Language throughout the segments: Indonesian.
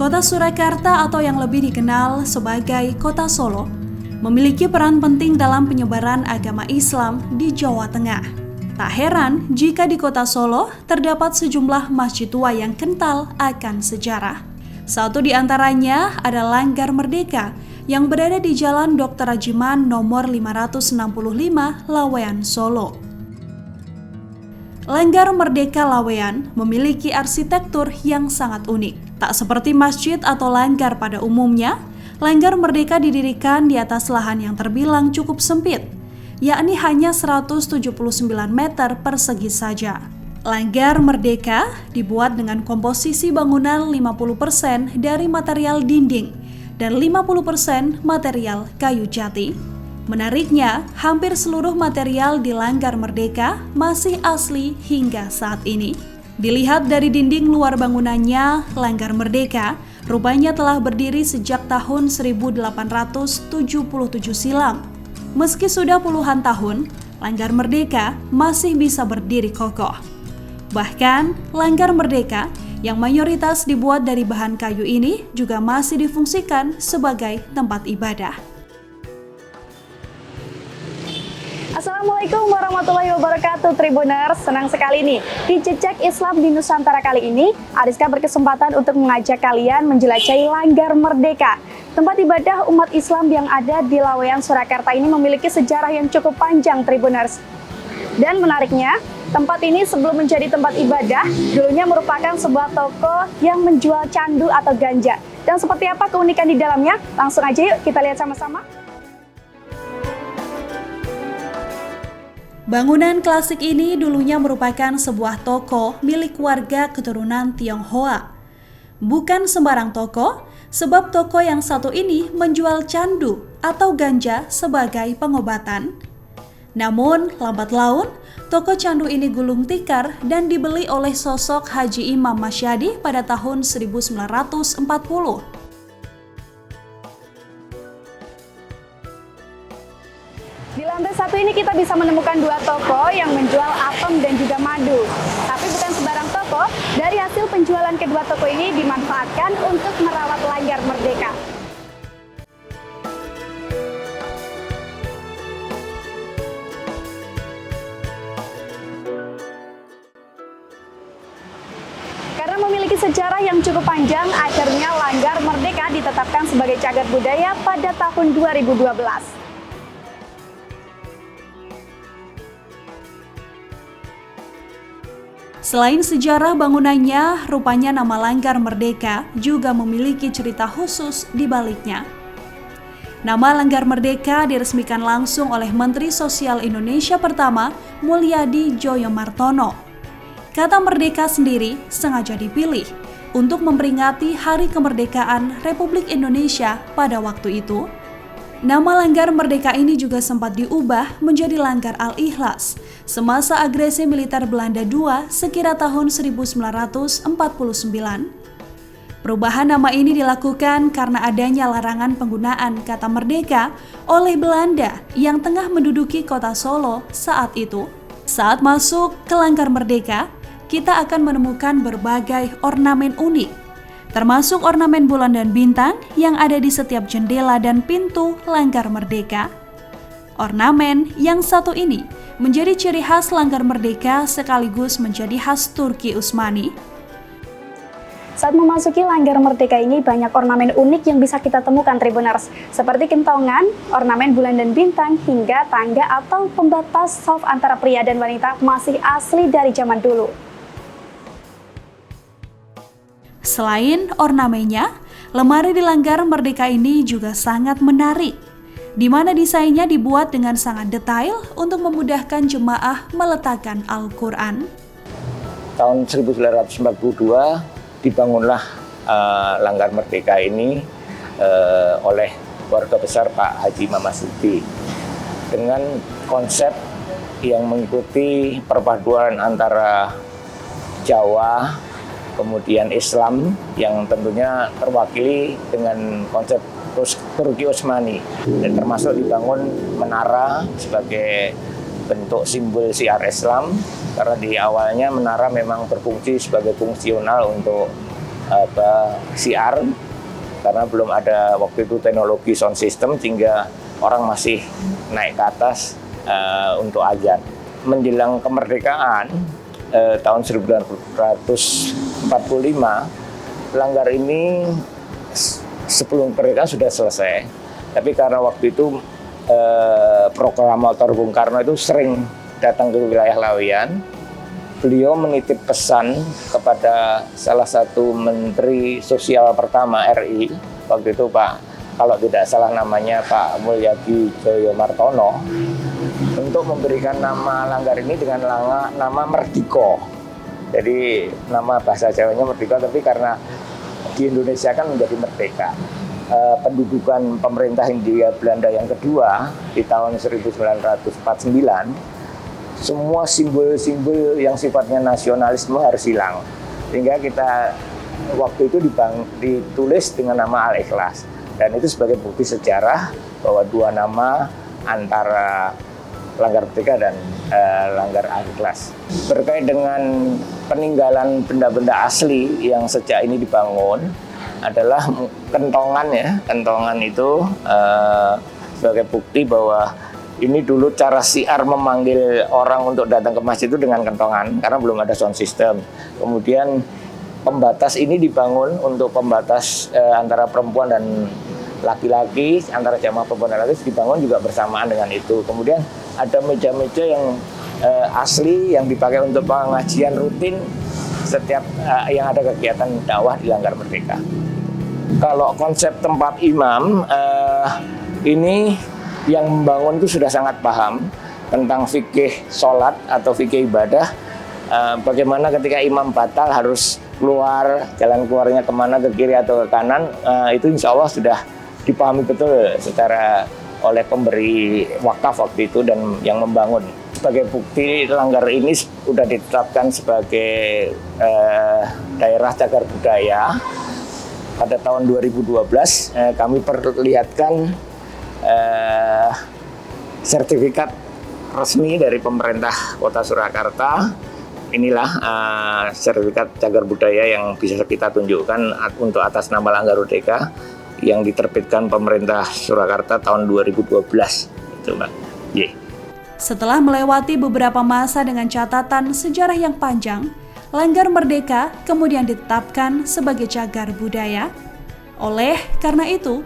Kota Surakarta atau yang lebih dikenal sebagai Kota Solo memiliki peran penting dalam penyebaran agama Islam di Jawa Tengah. Tak heran jika di Kota Solo terdapat sejumlah masjid tua yang kental akan sejarah. Satu di antaranya ada Langgar Merdeka yang berada di Jalan Dr. Rajiman nomor 565 Lawean, Solo. Langgar Merdeka Lawean memiliki arsitektur yang sangat unik. Tak seperti masjid atau langgar pada umumnya, Langgar Merdeka didirikan di atas lahan yang terbilang cukup sempit, yakni hanya 179 meter persegi saja. Langgar Merdeka dibuat dengan komposisi bangunan 50% dari material dinding dan 50% material kayu jati. Menariknya, hampir seluruh material di Langgar Merdeka masih asli hingga saat ini. Dilihat dari dinding luar bangunannya, Langgar Merdeka rupanya telah berdiri sejak tahun 1877 silam. Meski sudah puluhan tahun, Langgar Merdeka masih bisa berdiri kokoh. Bahkan, Langgar Merdeka yang mayoritas dibuat dari bahan kayu ini juga masih difungsikan sebagai tempat ibadah. Assalamualaikum warahmatullahi wabarakatuh Tribuners. Senang sekali nih di Jejak Islam di Nusantara kali ini Ariska berkesempatan untuk mengajak kalian menjelajahi Langgar Merdeka. Tempat ibadah umat Islam yang ada di Lawean, Surakarta ini memiliki sejarah yang cukup panjang Tribuners. Dan menariknya, tempat ini sebelum menjadi tempat ibadah dulunya merupakan sebuah toko yang menjual candu atau ganja. Dan seperti apa keunikan di dalamnya? Langsung aja yuk kita lihat sama-sama. Bangunan klasik ini dulunya merupakan sebuah toko milik warga keturunan Tionghoa. Bukan sembarang toko, sebab toko yang satu ini menjual candu atau ganja sebagai pengobatan. Namun, lambat laun, toko candu ini gulung tikar dan dibeli oleh sosok Haji Imam Masyadi pada tahun 1940. Di lantai satu ini kita bisa menemukan dua toko yang menjual apem dan juga madu. Tapi bukan sembarang toko, dari hasil penjualan kedua toko ini dimanfaatkan untuk merawat Langgar Merdeka. Karena memiliki sejarah yang cukup panjang, akhirnya Langgar Merdeka ditetapkan sebagai cagar budaya pada tahun 2012. Selain sejarah bangunannya, rupanya nama Langgar Merdeka juga memiliki cerita khusus di baliknya. Nama Langgar Merdeka diresmikan langsung oleh Menteri Sosial Indonesia pertama, Mulyadi Joyomartono. Kata merdeka sendiri sengaja dipilih untuk memperingati Hari Kemerdekaan Republik Indonesia pada waktu itu. Nama Langgar Merdeka ini juga sempat diubah menjadi Langgar Al-Ikhlas semasa agresi militer Belanda II sekira tahun 1949. Perubahan nama ini dilakukan karena adanya larangan penggunaan kata merdeka oleh Belanda yang tengah menduduki kota Solo saat itu. Saat masuk ke Langgar Merdeka, kita akan menemukan berbagai ornamen unik, termasuk ornamen bulan dan bintang yang ada di setiap jendela dan pintu Langgar Merdeka. Ornamen yang satu ini menjadi ciri khas Langgar Merdeka sekaligus menjadi khas Turki Utsmani. Saat memasuki Langgar Merdeka ini banyak ornamen unik yang bisa kita temukan Tribuners, seperti kentongan, ornamen bulan dan bintang, hingga tangga atau pembatas soft antara pria dan wanita masih asli dari zaman dulu. Selain ornamennya, lemari di Langgar Merdeka ini juga sangat menarik, di mana desainnya dibuat dengan sangat detail untuk memudahkan jemaah meletakkan Al-Quran. Tahun 1942 dibangunlah Langgar Merdeka ini oleh keluarga besar Pak Haji Imam Masyadi dengan konsep yang mengikuti perpaduan antara Jawa, kemudian Islam yang tentunya terwakili dengan konsep Turki Utsmani, dan termasuk dibangun menara sebagai bentuk simbol syiar Islam, karena di awalnya menara memang berfungsi sebagai fungsional untuk siar, karena belum ada waktu itu teknologi sound system sehingga orang masih naik ke atas untuk azan. Menjelang kemerdekaan tahun 1945, Langgar ini sebelum kemerdekaan sudah selesai. Tapi karena waktu itu proklamator Bung Karno itu sering datang ke wilayah Laweyan, beliau menitip pesan kepada salah satu Menteri Sosial pertama RI, waktu itu kalau tidak salah namanya Pak Mulyadi Joyomartono, untuk memberikan nama Langgar ini dengan nama Merdiko. Jadi nama bahasa Jawanya Merdiko, tapi karena di Indonesia kan menjadi merdeka. Pendudukan pemerintah Hindia Belanda yang kedua di tahun 1949, semua simbol-simbol yang sifatnya nasionalisme harus hilang. Sehingga kita waktu itu ditulis dengan nama Al-Ikhlas. Dan itu sebagai bukti sejarah bahwa dua nama antara Langgar Merdeka dan Langgar Al-Ikhlas. Berkait dengan peninggalan benda-benda asli yang sejak ini dibangun adalah kentongan ya. Kentongan itu sebagai bukti bahwa ini dulu cara siar memanggil orang untuk datang ke masjid itu dengan kentongan, karena belum ada sound system. Kemudian pembatas ini dibangun untuk pembatas antara perempuan dan laki-laki, antara jamaah perempuan dan laki-laki dibangun juga bersamaan dengan itu. Kemudian ada meja-meja yang asli yang dipakai untuk pengajian rutin setiap yang ada kegiatan dakwah di Langgar Merdeka. Kalau konsep tempat imam ini yang membangun itu sudah sangat paham tentang fikih sholat atau fikih ibadah. Bagaimana ketika imam batal harus keluar, jalan keluarnya kemana, ke kiri atau ke kanan, itu insya Allah sudah dipahami betul secara oleh pemberi wakaf waktu itu dan yang membangun. Sebagai bukti Langgar ini sudah ditetapkan sebagai daerah cagar budaya. Pada tahun 2012 kami perlihatkan sertifikat resmi dari pemerintah Kota Surakarta. Inilah sertifikat cagar budaya yang bisa kita tunjukkan untuk atas nama Langgar Merdeka yang diterbitkan pemerintah Surakarta tahun 2012. Itu, Mbak. Setelah melewati beberapa masa dengan catatan sejarah yang panjang, Langgar Merdeka kemudian ditetapkan sebagai cagar budaya. Oleh karena itu,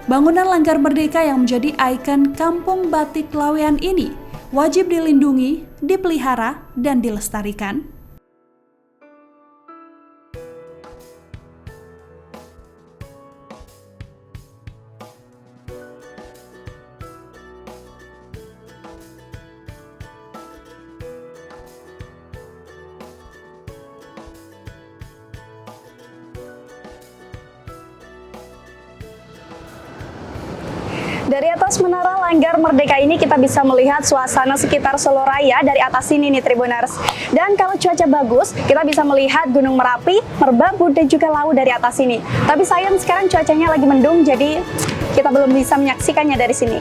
bangunan Langgar Merdeka yang menjadi ikon Kampung Batik Laweyan ini wajib dilindungi, dipelihara, dan dilestarikan. Dari atas menara Langgar Merdeka ini kita bisa melihat suasana sekitar Solo Raya dari atas sini nih Tribuners. Dan kalau cuaca bagus, kita bisa melihat Gunung Merapi, Merbabu, dan juga Lawu dari atas sini. Tapi sayang sekarang cuacanya lagi mendung, jadi kita belum bisa menyaksikannya dari sini.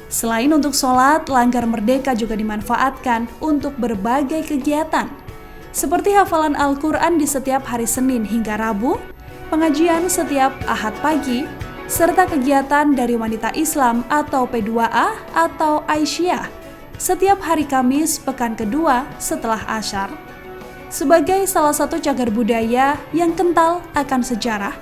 Selain untuk sholat, Langgar Merdeka juga dimanfaatkan untuk berbagai kegiatan, seperti hafalan Al-Quran di setiap hari Senin hingga Rabu, pengajian setiap Ahad pagi, serta kegiatan dari wanita Islam atau P2A atau Aisyah setiap hari Kamis pekan kedua setelah Asyar. Sebagai salah satu cagar budaya yang kental akan sejarah,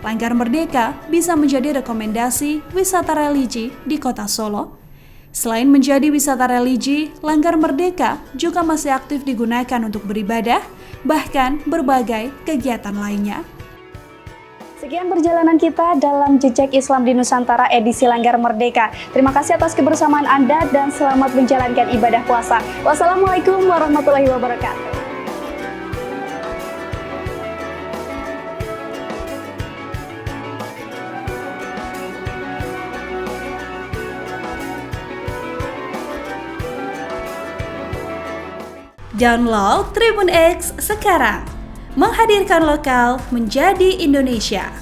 Langgar Merdeka bisa menjadi rekomendasi wisata religi di kota Solo. Selain menjadi wisata religi, Langgar Merdeka juga masih aktif digunakan untuk beribadah, bahkan berbagai kegiatan lainnya. Sekian perjalanan kita dalam Jejak Islam di Nusantara edisi Langgar Merdeka. Terima kasih atas kebersamaan Anda dan selamat menjalankan ibadah puasa. Wassalamualaikum warahmatullahi wabarakatuh. Download Tribun X sekarang, menghadirkan lokal menjadi Indonesia.